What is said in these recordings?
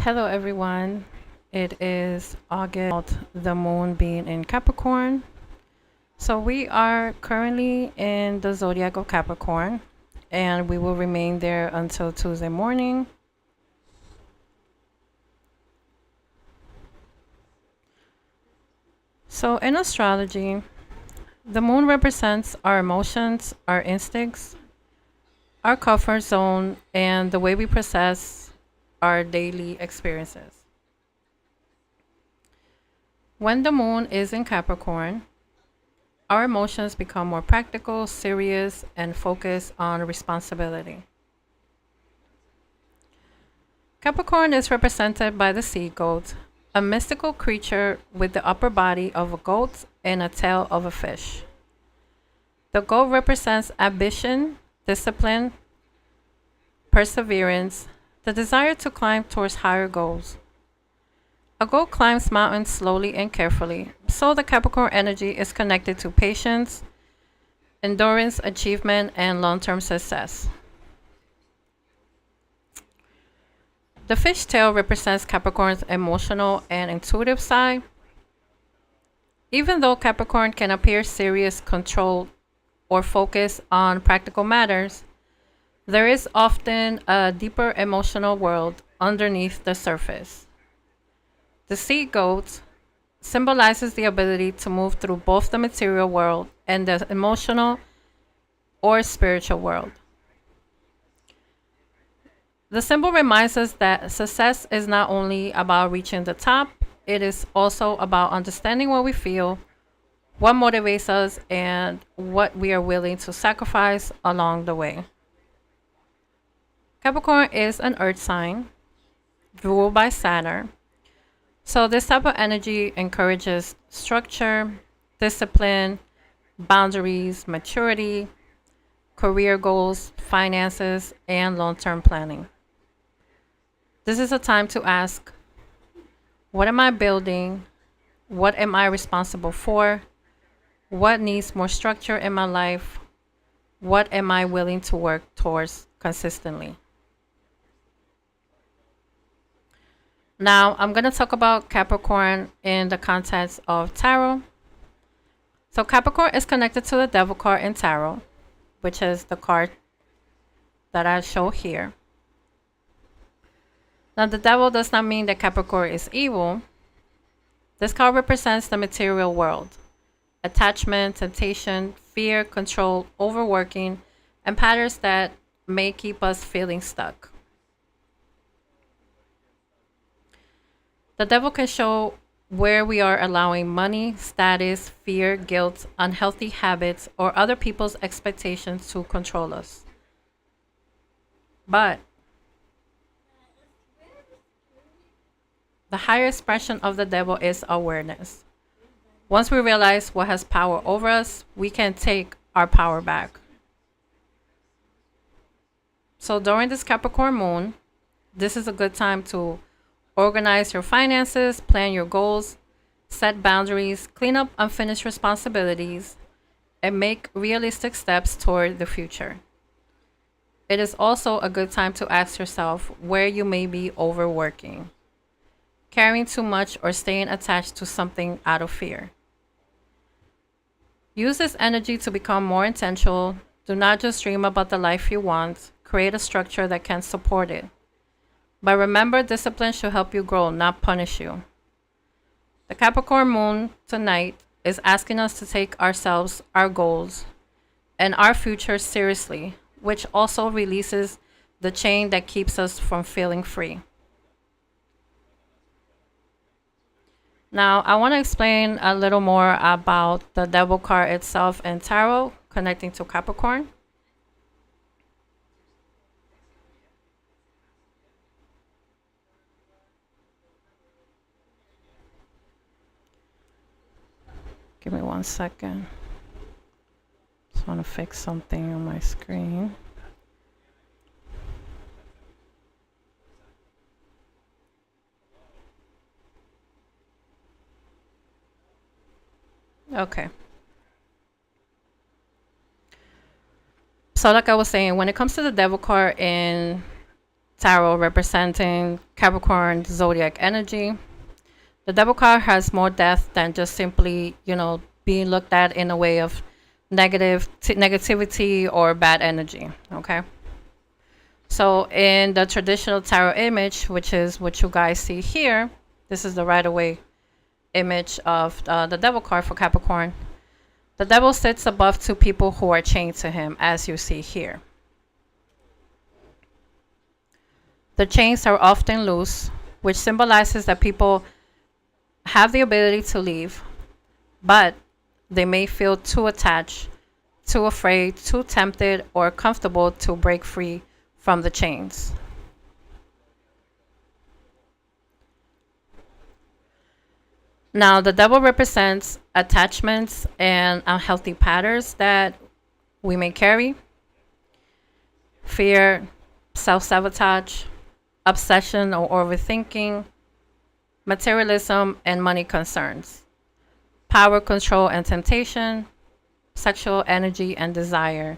Hello, everyone. It is August, the moon being in Capricorn. So, we are currently in the zodiac of Capricorn, and we will remain there until Tuesday morning. So, in astrology, the moon represents our emotions, our instincts, our comfort zone, and the way we process our daily experiences. When the moon is in Capricorn, our emotions become more practical, serious, and focused on responsibility. Capricorn is represented by the sea goat, a mystical creature with the upper body of a goat and a tail of a fish. The goat represents ambition, discipline, perseverance, the desire to climb towards higher goals. A goat climbs mountains slowly and carefully, so the Capricorn energy is connected to patience, endurance, achievement, and long term success. The fish tail represents Capricorn's emotional and intuitive side. Even though Capricorn can appear serious, controlled, or focused on practical matters, there is often a deeper emotional world underneath the surface. The sea goat symbolizes the ability to move through both the material world and the emotional or spiritual world. The symbol reminds us that success is not only about reaching the top, it is also about understanding what we feel, what motivates us, and what we are willing to sacrifice along the way. Capricorn is an earth sign ruled by Saturn. So, this type of energy encourages structure, discipline, boundaries, maturity, career goals, finances, and long term planning. This is a time to ask, what am I building? What am I responsible for? What needs more structure in my life? What am I willing to work towards consistently? Now, I'm going to talk about Capricorn in the context of tarot. So, Capricorn is connected to the Devil card in tarot, which is the card that I show here. Now, the devil does not mean that Capricorn is evil. This card represents the material world: attachment, temptation, fear, control, overworking, and patterns that may keep us feeling stuck. The devil can show where we are allowing money, status, fear, guilt, unhealthy habits, or other people's expectations to control us. But the higher expression of the devil is awareness. Once we realize what has power over us, we can take our power back. So during this Capricorn moon, this is a good time to organize your finances, plan your goals, set boundaries, clean up unfinished responsibilities, and make realistic steps toward the future. It is also a good time to ask yourself where you may be overworking, carrying too much, or staying attached to something out of fear. Use this energy to become more intentional. Do not just dream about the life you want, create a structure that can support it. But remember, discipline should help you grow, not punish you. The Capricorn moon tonight is asking us to take ourselves, our goals, and our future seriously, which also releases the chain that keeps us from feeling free. Now, I want to explain a little more about the devil card itself and tarot connecting to Capricorn. Give me 1 second. Just want to fix something on my screen. Okay. So, like I was saying, when it comes to the devil card in tarot representing Capricorn zodiac energy. The devil card has more depth than just simply, being looked at in a way of negativity or bad energy. Okay. So in the traditional tarot image, which is what you guys see here, this is the Rider-Waite image of the devil card for Capricorn. The devil sits above two people who are chained to him, as you see here. The chains are often loose, which symbolizes that people have the ability to leave, but they may feel too attached, too afraid, too tempted, or comfortable to break free from the chains. Now, the devil represents attachments and unhealthy patterns that we may carry: fear, self-sabotage, obsession or overthinking, materialism and money concerns, power, control and temptation, sexual energy and desire,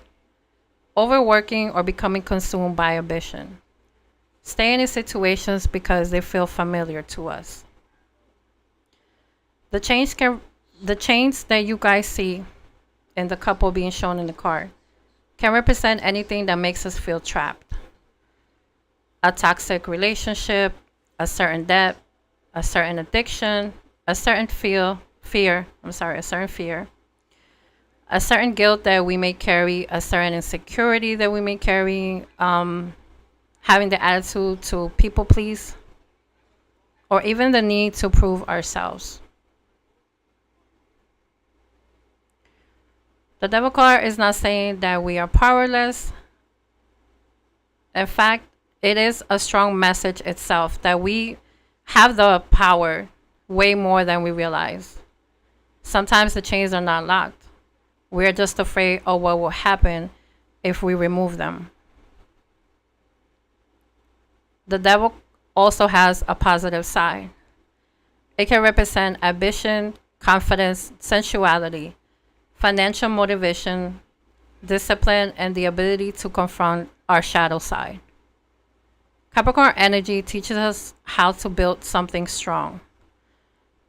overworking or becoming consumed by ambition, staying in situations because they feel familiar to us. The chains that you guys see in the couple being shown in the card can represent anything that makes us feel trapped. A toxic relationship, a certain debt, a certain addiction, a certain fear, a certain guilt that we may carry, a certain insecurity that we may carry, having the attitude to people please, or even the need to prove ourselves. The devil card is not saying that we are powerless. In fact, it is a strong message itself that we have the power way more than we realize. Sometimes the chains are not locked. We're just afraid of what will happen if we remove them. The devil also has a positive side. It can represent ambition, confidence, sensuality, financial motivation, discipline, and the ability to confront our shadow side. Capricorn energy teaches us how to build something strong.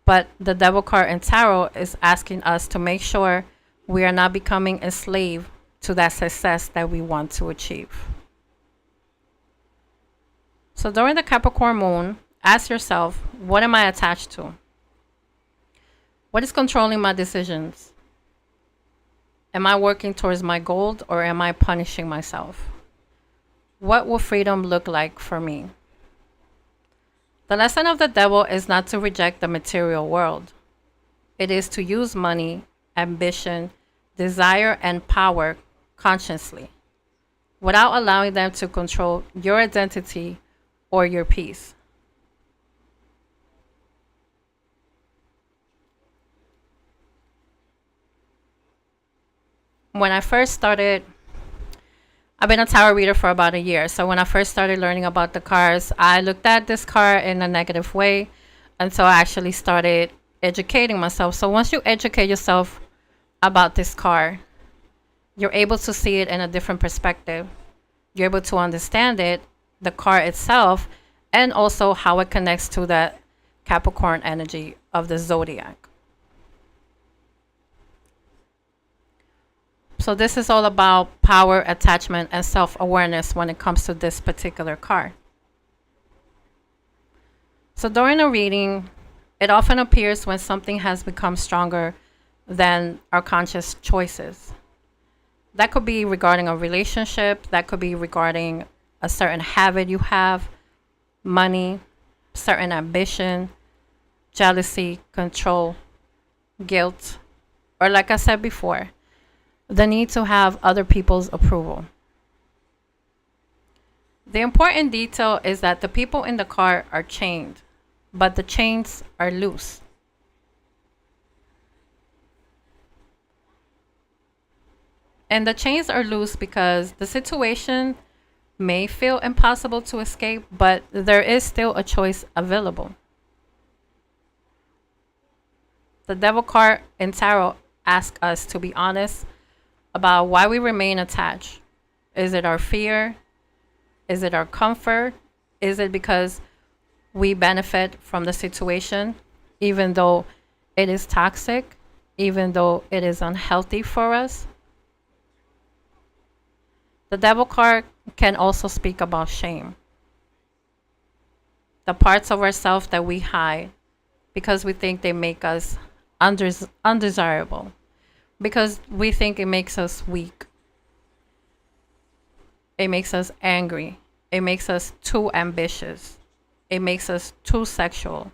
But the devil card in tarot is asking us to make sure we are not becoming enslaved to that success that we want to achieve. So during the Capricorn moon, ask yourself, what am I attached to? What is controlling my decisions? Am I working towards my goal or am I punishing myself? What will freedom look like for me? The lesson of the devil is not to reject the material world. It is to use money, ambition, desire, and power consciously, without allowing them to control your identity or your peace. When I first started, I've been a tarot reader for about a year. So when I first started learning about the cards, I looked at this card in a negative way until I actually started educating myself. So once you educate yourself about this card, you're able to see it in a different perspective. You're able to understand it, the card itself, and also how it connects to that Capricorn energy of the zodiac. So this is all about power, attachment, and self-awareness when it comes to this particular card. So during a reading, it often appears when something has become stronger than our conscious choices. That could be regarding a relationship, that could be regarding a certain habit you have, money, certain ambition, jealousy, control, guilt, or like I said before, the need to have other people's approval. The important detail is that the people in the card are chained, but the chains are loose. And the chains are loose because the situation may feel impossible to escape, but there is still a choice available. The devil card in tarot asks us to be honest about why we remain attached. Is it our fear? Is it our comfort? Is it because we benefit from the situation, even though it is toxic, even though it is unhealthy for us? The devil card can also speak about shame, the parts of ourselves that we hide because we think they make us undesirable, because we think it makes us weak, it makes us angry, it makes us too ambitious, it makes us too sexual.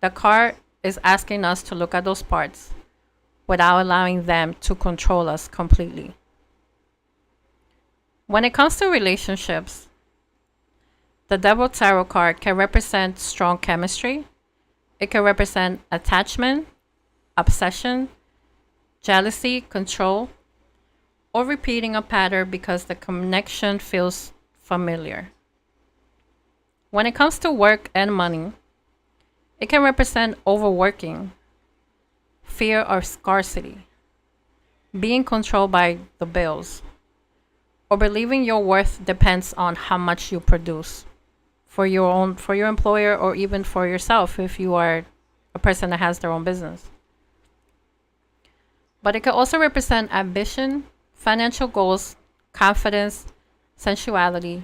The card is asking us to look at those parts without allowing them to control us completely. When it comes to relationships, the Devil Tarot card can represent strong chemistry. It can represent attachment, obsession, jealousy, control, or repeating a pattern because the connection feels familiar. When it comes to work and money, it can represent overworking, fear of scarcity, being controlled by the bills, or believing your worth depends on how much you produce for your employer, or even for yourself if you are a person that has their own business. But it can also represent ambition, financial goals, confidence, sensuality,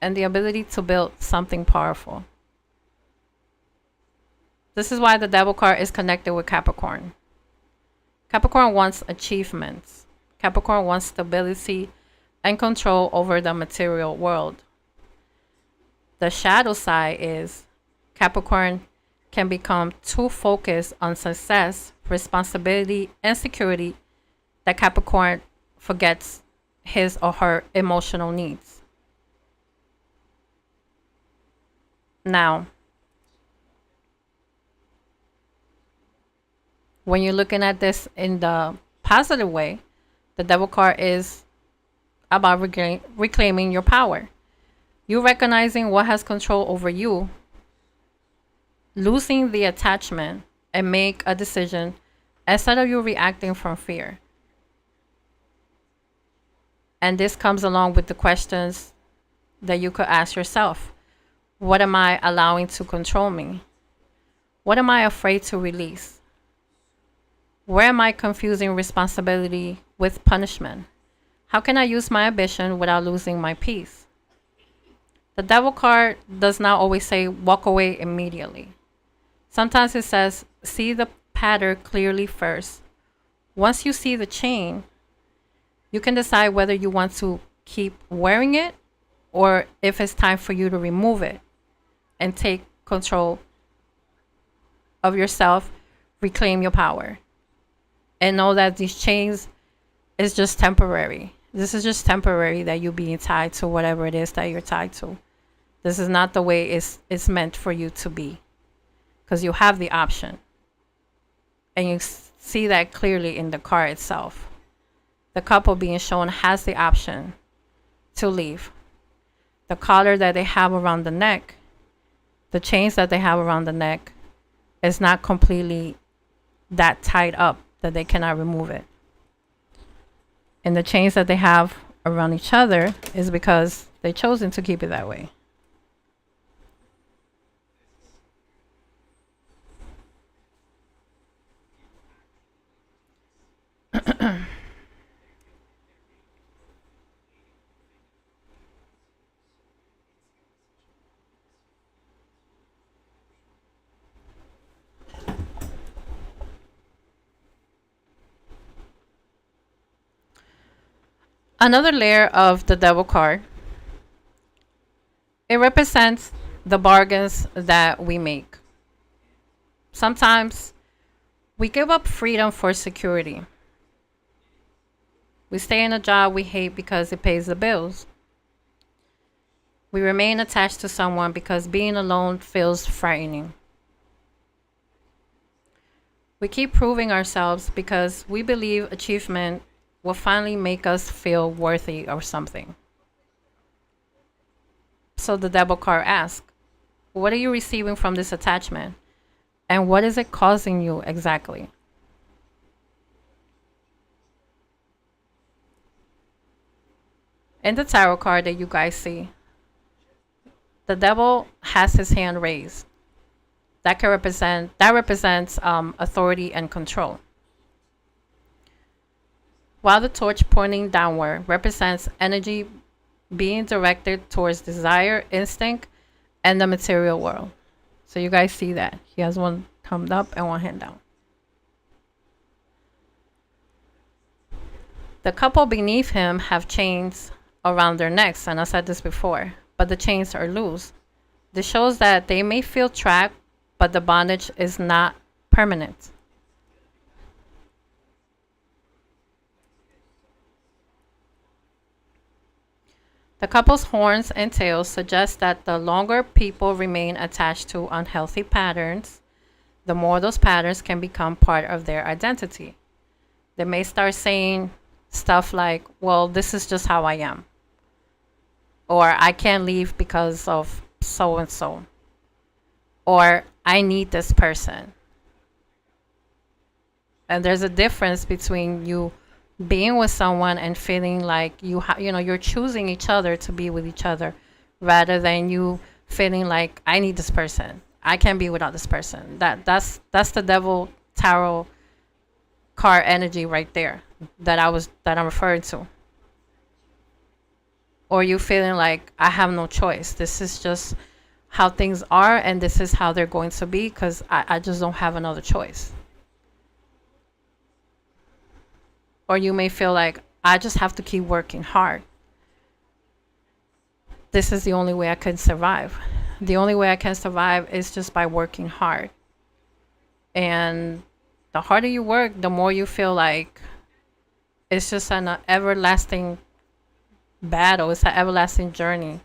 and the ability to build something powerful. This is why the devil card is connected with Capricorn. Capricorn wants achievements. Capricorn wants stability and control over the material world. The shadow side is Capricorn can become too focused on success, responsibility, and security that Capricorn forgets his or her emotional needs. Now, when you're looking at this in the positive way, the devil card is about reclaiming your power. You recognizing what has control over you, losing the attachment, and make a decision instead of you reacting from fear. And this comes along with the questions that you could ask yourself. What am I allowing to control me? What am I afraid to release? Where am I confusing responsibility with punishment? How can I use my ambition without losing my peace? The devil card does not always say walk away immediately. Sometimes it says see the pattern clearly first. Once you see the chain, you can decide whether you want to keep wearing it or if it's time for you to remove it and take control of yourself, reclaim your power, and know that these chains is just temporary. This is just temporary that you being tied to whatever it is that you're tied to. This is not the way it's meant for you to be, because you have the option. And you see that clearly in the card itself. The couple being shown has the option to leave. The collar that they have around the neck, the chains that they have around the neck, is not completely that tied up that they cannot remove it. And the chains that they have around each other is because they chosen to keep it that way. Another layer of the devil card, it represents the bargains that we make. Sometimes we give up freedom for security. We stay in a job we hate because it pays the bills. We remain attached to someone because being alone feels frightening. We keep proving ourselves because we believe achievement will finally make us feel worthy of something. So the devil card asks, what are you receiving from this attachment? And what is it causing you exactly? In the tarot card that you guys see, The devil has his hand raised. That represents authority and control. While the torch pointing downward represents energy being directed towards desire, instinct, and the material world. So you guys see that. He has one thumb up and one hand down. The couple beneath him have chains around their necks, and I said this before, but the chains are loose. This shows that they may feel trapped, but the bondage is not permanent. The couple's horns and tails suggest that the longer people remain attached to unhealthy patterns, the more those patterns can become part of their identity. They may start saying stuff like, well, this is just how I am, or I can't leave because of so and so, or I need this person. And there's a difference between you being with someone and feeling like you're choosing each other to be with each other, rather than you feeling like I need this person, I can't be without this person. That's the devil tarot card energy right there that I'm referring to. Or you feeling like I have no choice, this is just how things are and this is how they're going to be because I just don't have another choice. Or you may feel like I just have to keep working hard. This is the only way I can survive. The only way I can survive is just by working hard. And the harder you work, the more you feel like it's just an everlasting battle. It's an everlasting journey.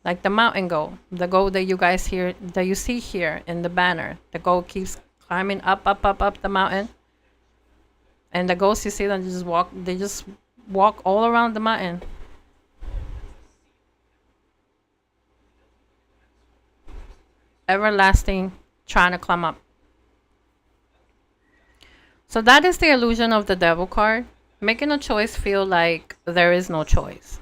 Like the mountain goat, the goat that you see here in the banner. The goat keeps climbing up the mountain. And the goats you see them they just walk all around the mountain. Everlasting, trying to climb up. So that is the illusion of the devil card. Making a choice feel like there is no choice.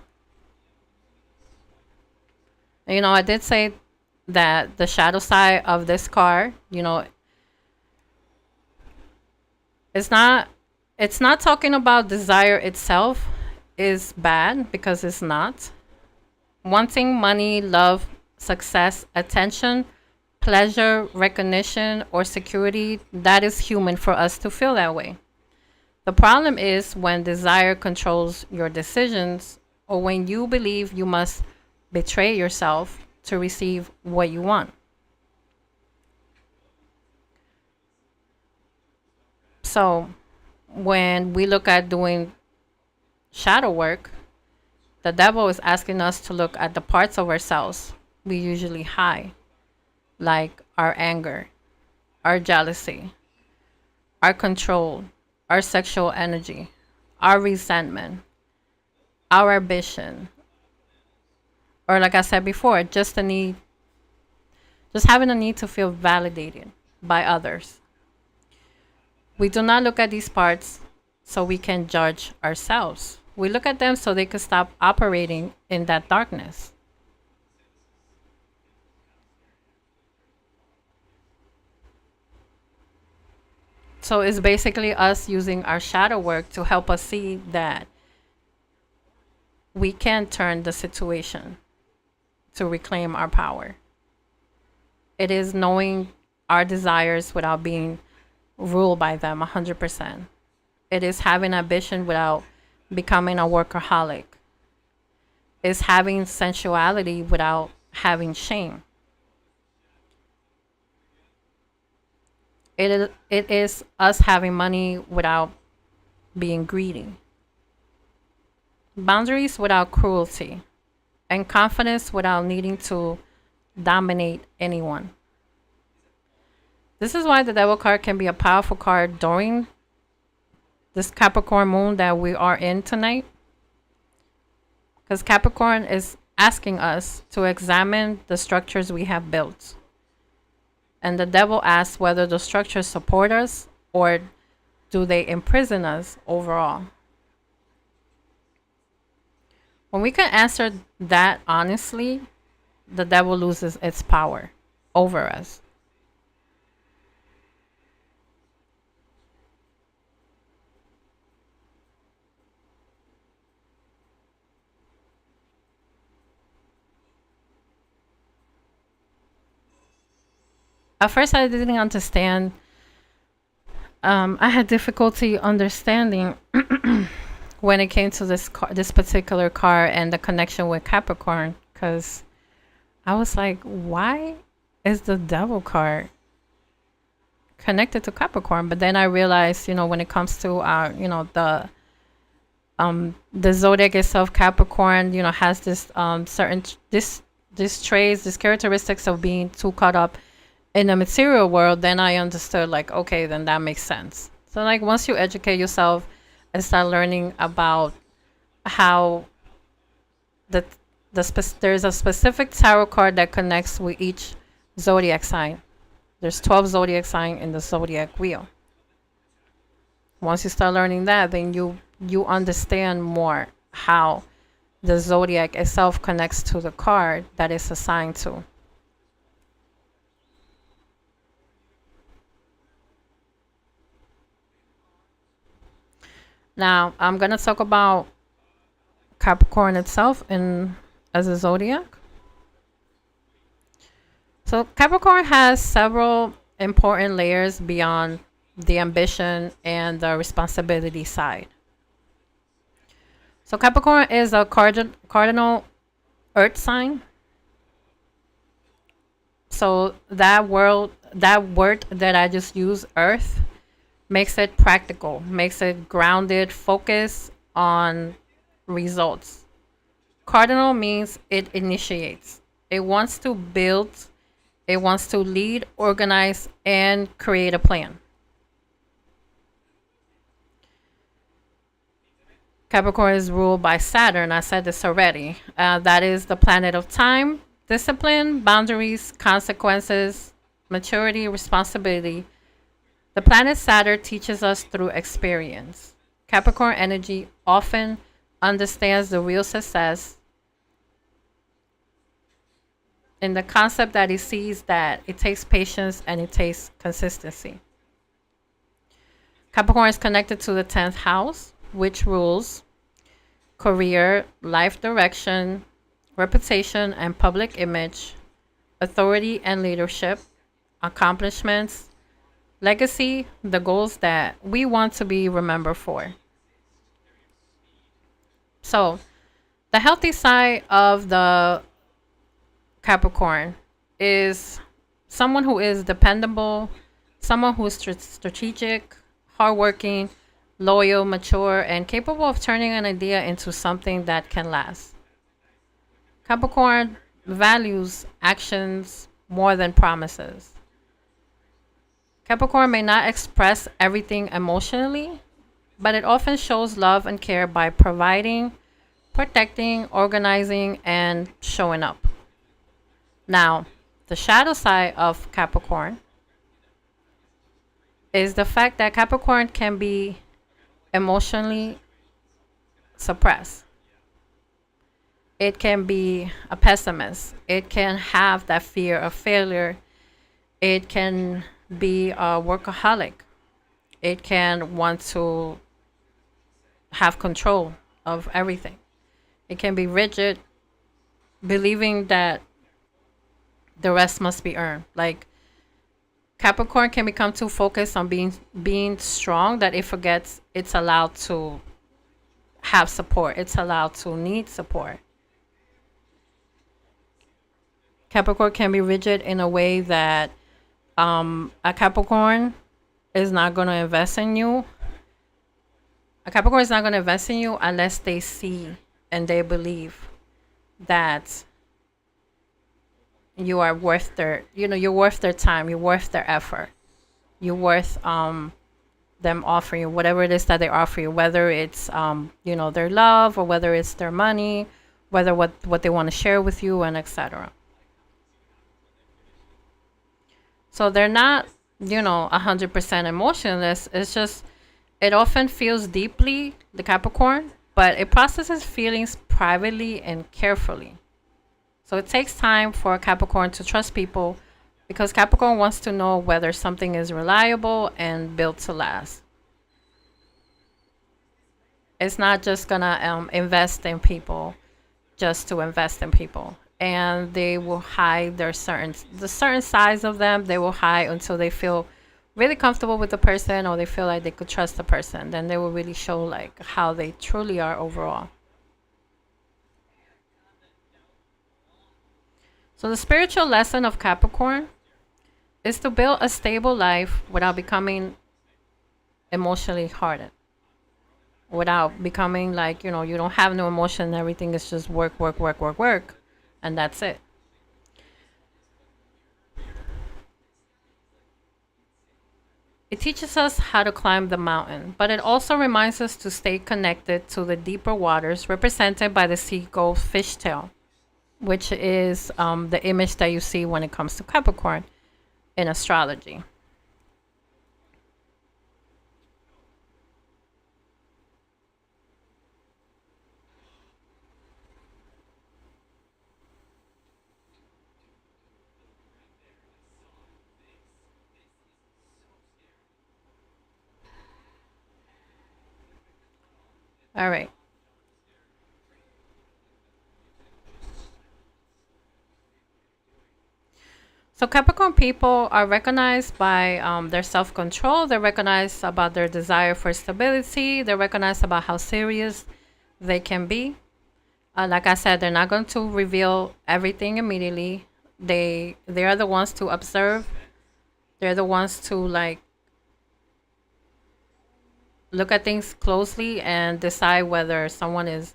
I did say that the shadow side of this card, it's not talking about desire itself is bad, because it's not. Wanting money, love, success, attention, pleasure, recognition, or security, that is human for us to feel that way. The problem is when desire controls your decisions, or when you believe you must betray yourself to receive what you want. So when we look at doing shadow work, the devil is asking us to look at the parts of ourselves we usually hide, like our anger, our jealousy, our control, our sexual energy, our resentment, our ambition, or like I said before, just having a need to feel validated by others. We do not look at these parts so we can judge ourselves. We look at them so they can stop operating in that darkness. So it's basically us using our shadow work to help us see that we can turn the situation to reclaim our power. It is knowing our desires without being ruled by them 100%. It is having ambition without becoming a workaholic. It's having sensuality without having shame. It is us having money without being greedy. Boundaries without cruelty. And confidence without needing to dominate anyone. This is why the devil card can be a powerful card during this Capricorn moon that we are in tonight. Because Capricorn is asking us to examine the structures we have built. And the devil asks whether the structures support us or do they imprison us overall. When we can answer that honestly, the devil loses its power over us. At first, I didn't understand. I had difficulty understanding when it came to this particular car and the connection with Capricorn, because I was like, why is the devil card connected to Capricorn? But then I realized, when it comes to our, the zodiac itself, Capricorn, has this certain this traits, these characteristics of being too caught up in the material world. Then I understood, like, okay, then that makes sense. So like once you educate yourself and start learning about how the there's a specific tarot card that connects with each zodiac sign. There's 12 zodiac sign in the zodiac wheel. Once you start learning that, then you understand more how the zodiac itself connects to the card that it's assigned to. Now, I'm going to talk about Capricorn itself in as a zodiac. So, Capricorn has several important layers beyond the ambition and the responsibility side. So, Capricorn is a cardinal earth sign. So, that word that I just used, earth, makes it practical, makes it grounded, focus on results. Cardinal means it initiates. It wants to build, it wants to lead, organize, and create a plan. Capricorn is ruled by Saturn. I said this already. That is the planet of time, discipline, boundaries, consequences, maturity, responsibility. The planet Saturn teaches us through experience. Capricorn energy often understands the real success in the concept that it sees that it takes patience and it takes consistency. Capricorn is connected to the 10th house, which rules career, life direction, reputation and public image, authority and leadership, accomplishments, legacy, the goals that we want to be remembered for. So, the healthy side of the Capricorn is someone who is dependable, someone who is strategic, hardworking, loyal, mature, and capable of turning an idea into something that can last. Capricorn values actions more than promises. Capricorn may not express everything emotionally, but it often shows love and care by providing, protecting, organizing, and showing up. Now, the shadow side of Capricorn is the fact that Capricorn can be emotionally suppressed. It can be a pessimist. It can have that fear of failure. It can be a workaholic. It can want to have control of everything. It can be rigid, believing that the rest must be earned. Like Capricorn can become too focused on being strong that it forgets it's allowed to have support. It's allowed to need support. Capricorn can be rigid in a way that a Capricorn is not going to invest in you. A Capricorn is not going to invest in you unless they see and they believe that you are worth you're worth their time, you're worth their effort, you're worth them offering you whatever it is that they offer you, whether it's their love or whether it's their money, whether what they want to share with you and etc. So they're not 100% emotionless. It's just it often feels deeply, the Capricorn, but it processes feelings privately and carefully. So it takes time for Capricorn to trust people because Capricorn wants to know whether something is reliable and built to last. It's not just gonna invest in people just to invest in people. And they will hide the certain size of them. They will hide until they feel really comfortable with the person or they feel like they could trust the person. Then they will really show like how they truly are overall. So the spiritual lesson of Capricorn is to build a stable life without becoming emotionally hardened, without becoming like, you don't have no emotion, everything is just work, work, work, work, work, and that's it. It teaches us how to climb the mountain, but it also reminds us to stay connected to the deeper waters represented by the seagull fishtail, which is the image that you see when it comes to Capricorn in astrology. All right. So Capricorn people are recognized by their self-control. They're recognized about their desire for stability. They're recognized about how serious they can be. Like I said, they're not going to reveal everything immediately. They are the ones to observe. They're the ones to like look at things closely and decide whether someone is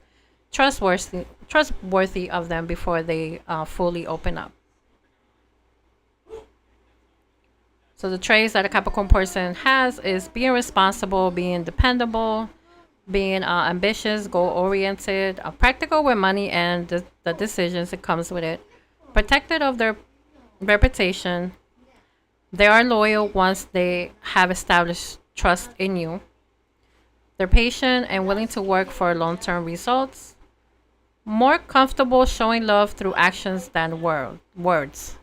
trustworthy of them before they fully open up. So the traits that a Capricorn person has is being responsible, being dependable, being ambitious, goal oriented, practical with money and the decisions that comes with it, protected of their reputation. They are loyal once they have established trust in you. They're patient and willing to work for long term results. More comfortable showing love through actions than words.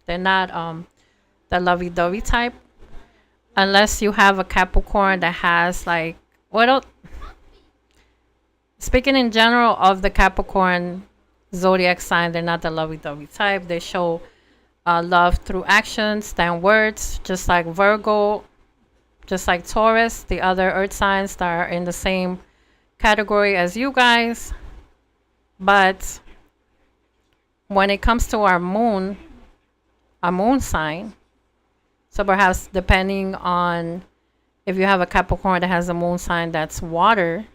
They're not the lovey dovey type. Unless you have a Capricorn that has like, well, speaking in general of the Capricorn zodiac sign, they're not the lovey dovey type. They show love through actions than words, just like Virgo, just like Taurus, the other earth signs that are in the same category as you guys. But when it comes to our moon sign, so perhaps depending on if you have a Capricorn that has a moon sign that's water,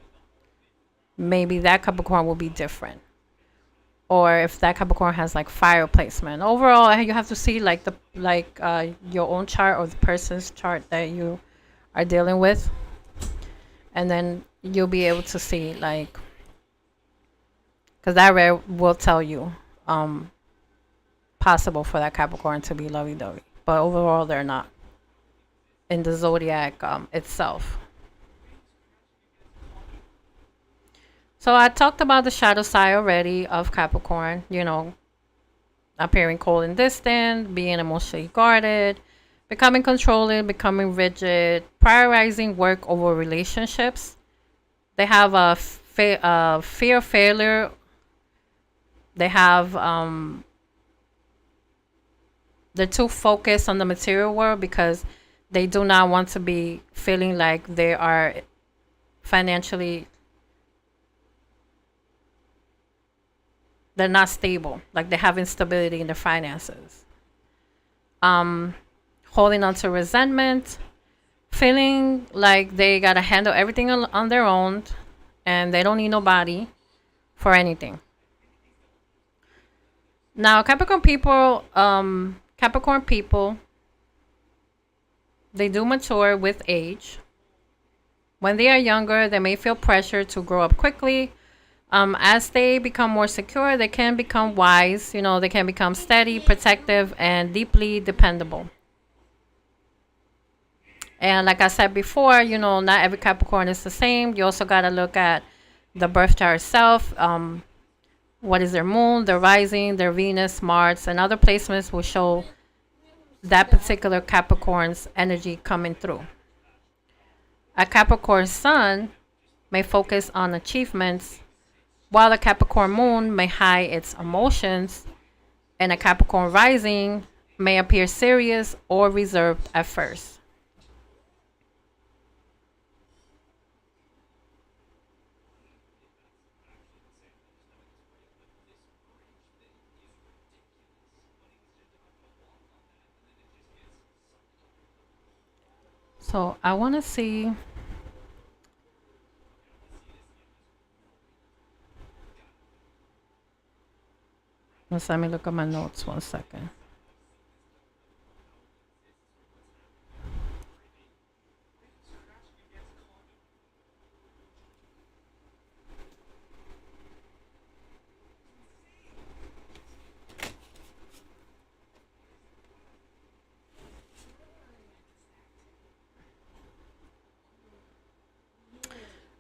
maybe that Capricorn will be different. Or if that Capricorn has like fire placement. Overall, you have to see like your own chart or the person's chart that you are dealing with, and then you'll be able to see like, because that rare will tell you possible for that Capricorn to be lovey-dovey, but overall they're not in the zodiac itself. So I talked about the shadow side already of Capricorn, appearing cold and distant, being emotionally guarded, becoming controlling, becoming rigid, prioritizing work over relationships. They have a fear of failure. They have they're too focused on the material world because they do not want to be feeling like they are financially, they're not stable, like they have instability in their finances. Holding on to resentment, feeling like they gotta handle everything on their own and they don't need nobody for anything. Now, Capricorn people, they do mature with age. When they are younger, they may feel pressure to grow up quickly. As they become more secure, they can become wise. They can become steady, protective, and deeply dependable. And like I said before, not every Capricorn is the same. You also got to look at the birth chart itself, what is their moon, their rising, their Venus, Mars, and other placements will show that particular Capricorn's energy coming through. A Capricorn sun may focus on achievements, while a Capricorn moon may hide its emotions, and a Capricorn rising may appear serious or reserved at first. So I want to see. Let me look at my notes 1 second.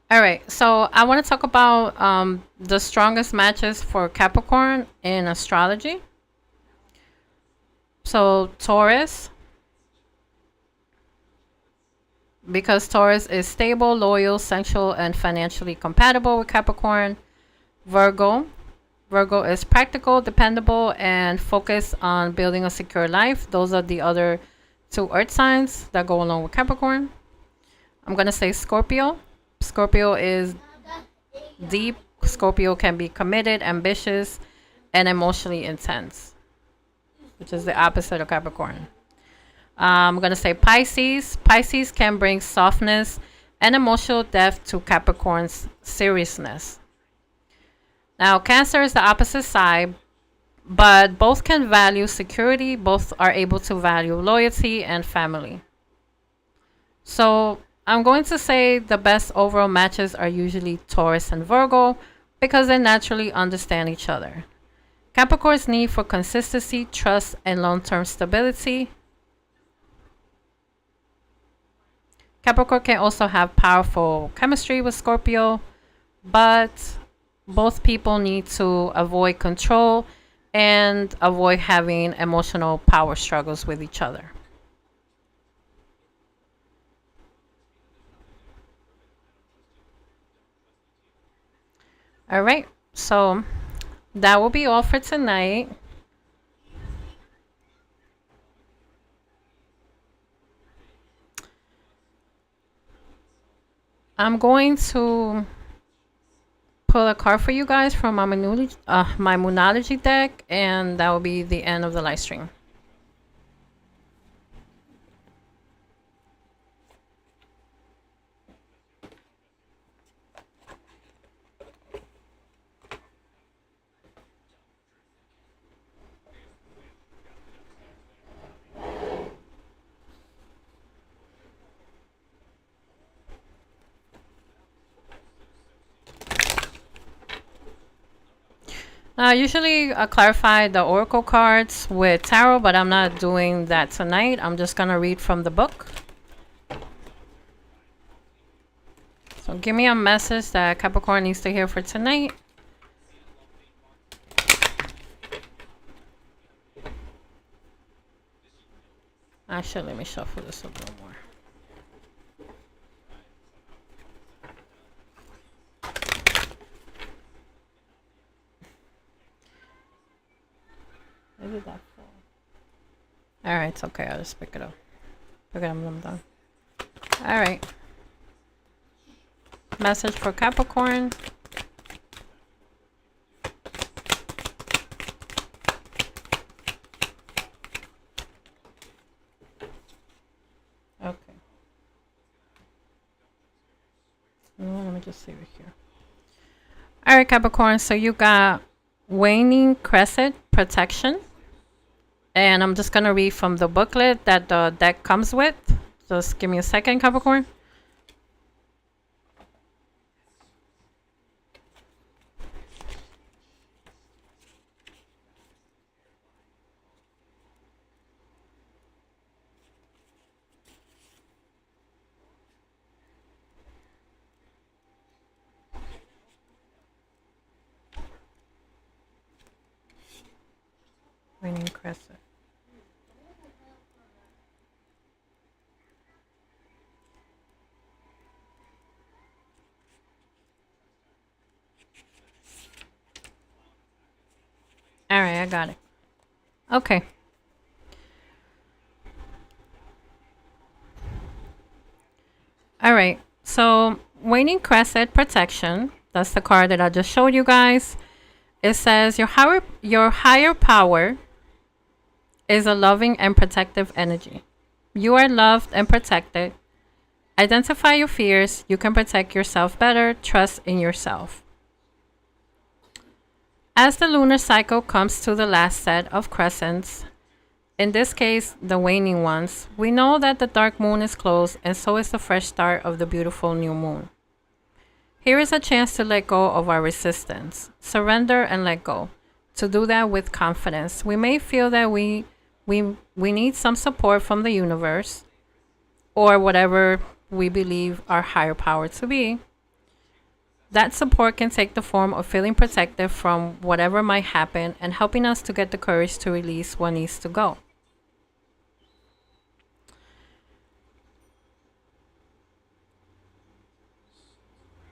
All right, so I want to talk about the strongest matches for Capricorn in astrology. So Taurus, because Taurus is stable, loyal, sensual, and financially compatible with Capricorn. Virgo, Virgo is practical, dependable, and focused on building a secure life. Those are the other two earth signs that go along with Capricorn. I'm going to say Scorpio. Scorpio is deep. Scorpio can be committed, ambitious, and emotionally intense, which is the opposite of Capricorn. I'm going to say Pisces. Pisces can bring softness and emotional depth to Capricorn's seriousness. Now, Cancer is the opposite side, but both can value security, both are able to value loyalty and family. So, I'm going to say the best overall matches are usually Taurus and Virgo because they naturally understand each other. Capricorn's need for consistency, trust, and long term stability. Capricorn can also have powerful chemistry with Scorpio, but both people need to avoid control and avoid having emotional power struggles with each other. All right, so that will be all for tonight. I'm going to pull a card for you guys from my Moonology deck, and that will be the end of the live stream. Usually I clarify the oracle cards with tarot, but I'm not doing that tonight. I'm just going to read from the book. So give me a message that Capricorn needs to hear for tonight. Actually, let me shuffle this a little more. Where did that fall? Alright, it's okay. I'll just pick it up. Okay, I'm done. Alright. Message for Capricorn. Okay. Let me just save it here. Alright, Capricorn. So you got waning crescent protection. And I'm just going to read from the booklet that the deck comes with. Just give me a second, Capricorn. Waning crescent. All right, I got it. Okay. All right. So, waning crescent protection. That's the card that I just showed you guys. It says your higher power is a loving and protective energy. You are loved and protected. Identify your fears. You can protect yourself better. Trust in yourself. As the lunar cycle comes to the last set of crescents, in this case, the waning ones, we know that the dark moon is closed and so is the fresh start of the beautiful new moon. Here is a chance to let go of our resistance, surrender and let go. To do that with confidence, we may feel that we need some support from the universe or whatever we believe our higher power to be. That support can take the form of feeling protected from whatever might happen and helping us to get the courage to release what needs to go.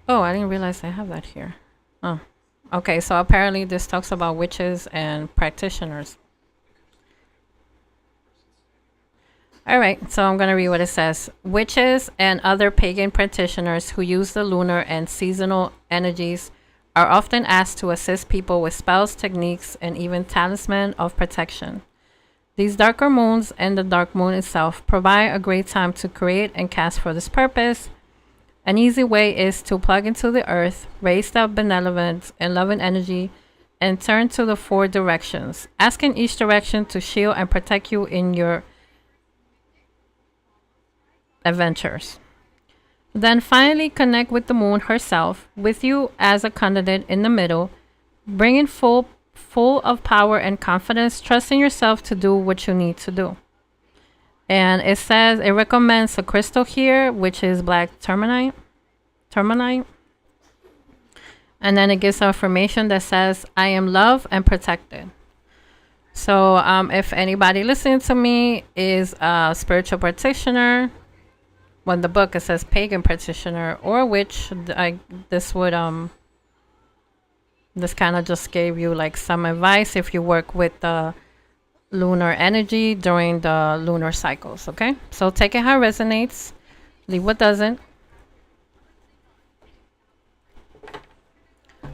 Oh, I didn't realize I have that here. Oh, okay. So apparently this talks about witches and practitioners. All right, so I'm going to read what it says. Witches and other pagan practitioners who use the lunar and seasonal energies are often asked to assist people with spells, techniques, and even talisman of protection. These darker moons and the dark moon itself provide a great time to create and cast for this purpose. An easy way is to plug into the earth, raise the benevolence and loving energy, and turn to the four directions, asking each direction to shield and protect you in your adventures. Then finally connect with the moon herself, with you as a conduit in the middle, bringing full of power and confidence, trusting yourself to do what you need to do. And it says it recommends a crystal here, which is black terminite. And then it gives some information that says, I am loved and protected. So if anybody listening to me is a spiritual practitioner, when the book it says pagan practitioner or witch, this would this kind of just gave you like some advice if you work with the lunar energy during the lunar cycles. Okay, so take it how it resonates, leave what doesn't.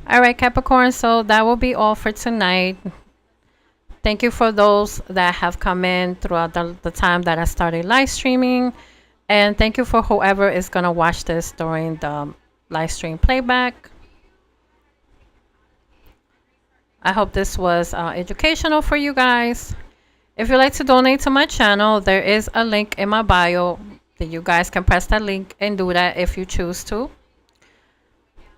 All right, Capricorn, so that will be all for tonight. Thank you for those that have come in throughout the time that I started live streaming. And thank you for whoever is going to watch this during the live stream playback. I hope this was educational for you guys. If you'd like to donate to my channel, there is a link in my bio that you guys can press that link and do that if you choose to.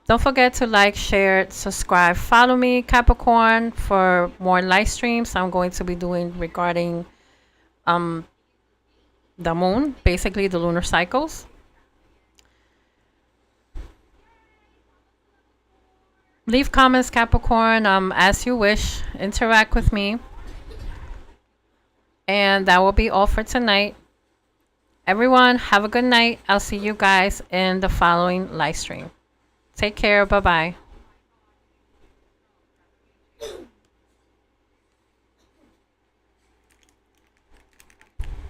Don't forget to like, share, subscribe, follow me, Capricorn, for more live streams I'm going to be doing regarding the moon, basically the lunar cycles. Leave comments, Capricorn, as you wish. Interact with me. And that will be all for tonight. Everyone, have a good night. I'll see you guys in the following live stream. Take care. Bye-bye.